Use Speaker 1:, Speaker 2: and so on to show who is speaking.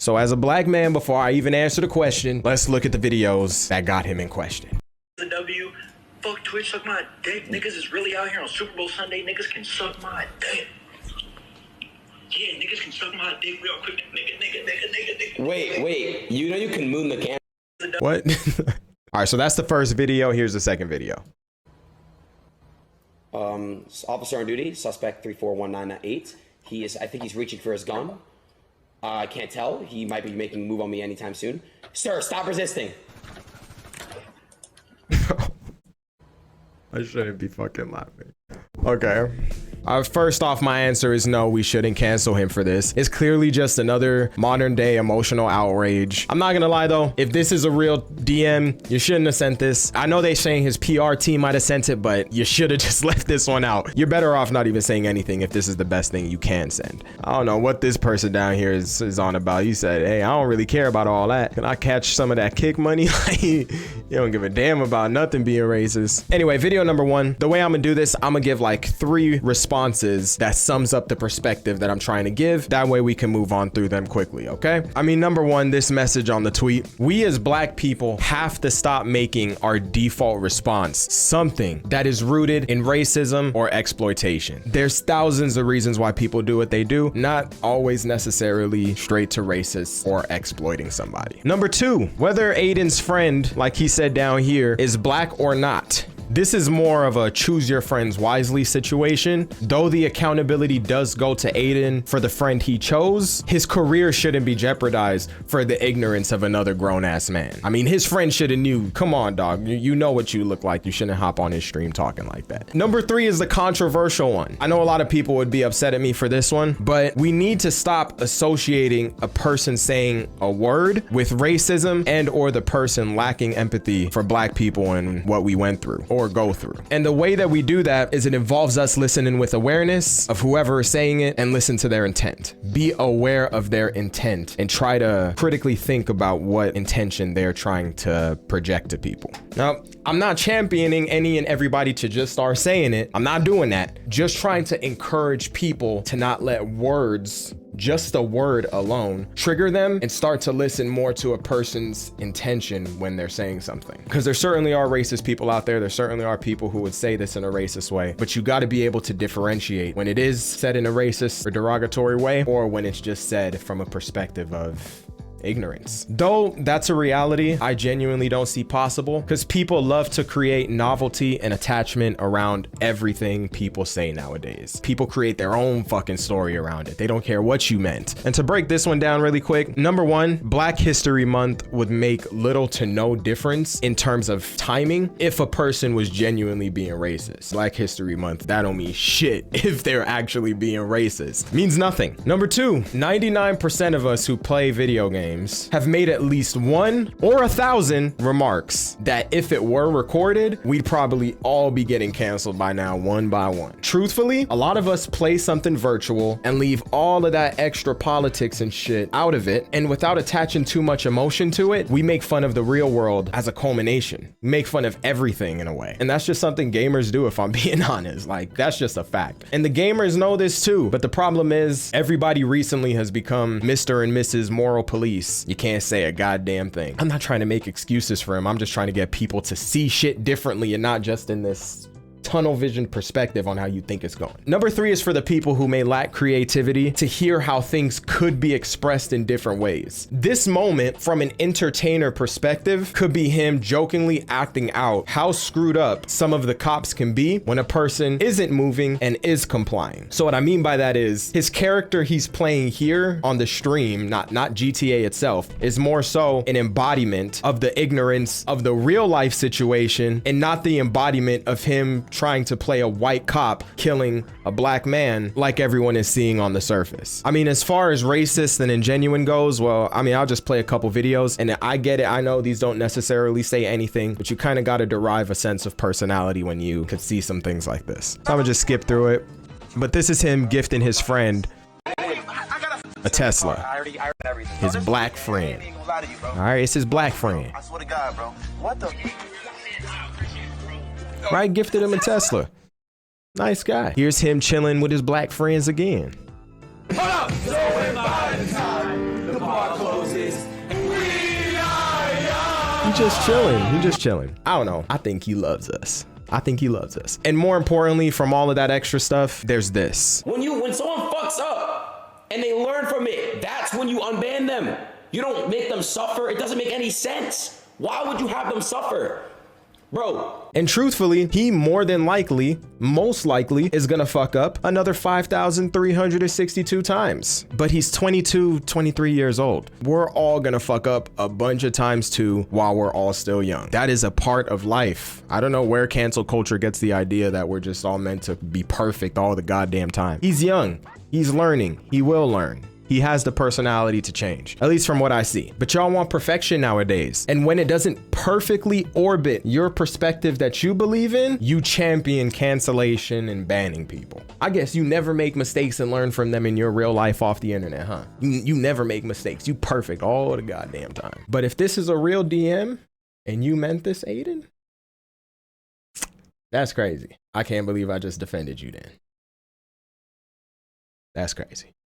Speaker 1: So as a black man, before I even answer the question, let's look at the videos that got him in question.
Speaker 2: The W, fuck Twitch, suck my dick. Niggas is really out here on Super Bowl Sunday. Niggas can suck my dick. Yeah, niggas can suck my dick real quick. Nigga.
Speaker 3: Wait. You know you can moon the camera.
Speaker 1: What? All right, so that's the first video. Here's the second video.
Speaker 3: Officer on duty, suspect 341998. I think he's reaching for his gun. I can't tell. He might be making a move on me anytime soon. Sir, stop resisting.
Speaker 1: I shouldn't be fucking laughing. Okay. First off, my answer is no, we shouldn't cancel him for this. It's clearly just another modern day emotional outrage. I'm not gonna lie though, if this is a real DM, you shouldn't have sent this. I know they're saying his PR team might have sent it, but you should have just left this one out. You're better off not even saying anything if this is the best thing you can send. I don't know what this person down here is on about. You said, hey, I don't really care about all that. Can I catch some of that kick money? You don't give a damn about nothing being racist. Anyway, video number one, the way I'm gonna do this, I'm gonna give like 3 responses that sums up the perspective that I'm trying to give. That way we can move on through them quickly, okay? I mean, number one, this message on the tweet, we as black people have to stop making our default response something that is rooted in racism or exploitation. There's thousands of reasons why people do what they do, not always necessarily straight to racist or exploiting somebody. Number 2, whether Adin's friend, like he said down here, is black or not, this is more of a choose your friends wisely situation. Though the accountability does go to Adin for the friend he chose, his career shouldn't be jeopardized for the ignorance of another grown-ass man. I mean, his friend should have knew, come on, dog, you know what you look like. You shouldn't hop on his stream talking like that. Number 3 is the controversial one. I know a lot of people would be upset at me for this one, but we need to stop associating a person saying a word with racism and or the person lacking empathy for black people and what we went through or go through. And the way that we do that is it involves us listening with awareness of whoever is saying it and listen to their intent. Be aware of their intent and try to critically think about what intention they're trying to project to people. Now, I'm not championing any and everybody to just start saying it. I'm not doing that. Just trying to encourage people to not let words, just a word alone, trigger them and start to listen more to a person's intention when they're saying something. Because there certainly are racist people out there. There certainly are people who would say this in a racist way, but you got to be able to differentiate when it is said in a racist or derogatory way or when it's just said from a perspective of ignorance. Though that's a reality I genuinely don't see possible because people love to create novelty and attachment around everything people say nowadays. People create their own fucking story around it. They don't care what you meant. And to break this one down really quick, number 1, Black History Month would make little to no difference in terms of timing if a person was genuinely being racist. Black History Month, that don't mean shit if they're actually being racist. Means nothing. Number 2, 99% of us who play video games have made at least 1 or 1,000 remarks that if it were recorded, we'd probably all be getting canceled by now one by one. Truthfully, a lot of us play something virtual and leave all of that extra politics and shit out of it, and without attaching too much emotion to it, we make fun of the real world as a culmination. We make fun of everything in a way. And that's just something gamers do, if I'm being honest. Like, that's just a fact. And the gamers know this too, but the problem is everybody recently has become Mr. and Mrs. Moral Police. You can't say a goddamn thing. I'm not trying to make excuses for him. I'm just trying to get people to see shit differently and not just in this tunnel vision perspective on how you think it's going. Number 3 is for the people who may lack creativity to hear how things could be expressed in different ways. This moment from an entertainer perspective could be him jokingly acting out how screwed up some of the cops can be when a person isn't moving and is complying. So what I mean by that is his character he's playing here on the stream, not GTA itself, is more so an embodiment of the ignorance of the real life situation and not the embodiment of him trying to play a white cop killing a black man like everyone is seeing on the surface. I mean, as far as racist and ingenuine goes, well, I mean, I'll just play a couple videos and I get it. I know these don't necessarily say anything, but you kind of got to derive a sense of personality when you could see some things like this. So I'm gonna just skip through it. But this is him gifting his friend a Tesla. His black friend. All right, it's his black friend.
Speaker 4: I swear to God, bro. What the?
Speaker 1: Right, gifted him a Tesla. Nice guy. Here's him chilling with his black friends again.
Speaker 4: Hold up! So by the time the bar closes.
Speaker 3: racist.
Speaker 1: He just chilling. He just chilling. I don't know. I think he loves us. I think he loves us. And more importantly, from all of that extra stuff, there's this.
Speaker 3: When someone fucks up and they learn from it, that's when you unban them. You don't make them suffer. It doesn't make any sense. Why would you have them suffer? Bro.
Speaker 1: And truthfully, he more than likely, most likely, is gonna fuck up another 5,362 times. But he's 22, 23 years old. We're all gonna fuck up a bunch of times too while we're all still young. That is a part of life. I don't know where cancel culture gets the idea that we're just all meant to be perfect all the goddamn time. He's young. He's learning. He will learn. He has the personality to change, at least from what I see. But y'all want perfection nowadays. And when it doesn't perfectly orbit your perspective that you believe in, you champion cancellation and banning people. I guess you never make mistakes and learn from them in your real life off the internet, huh? You never make mistakes. You perfect all the goddamn time. But if this is a real DM and you meant this, Adin, that's crazy. I can't believe I just defended you then. That's crazy.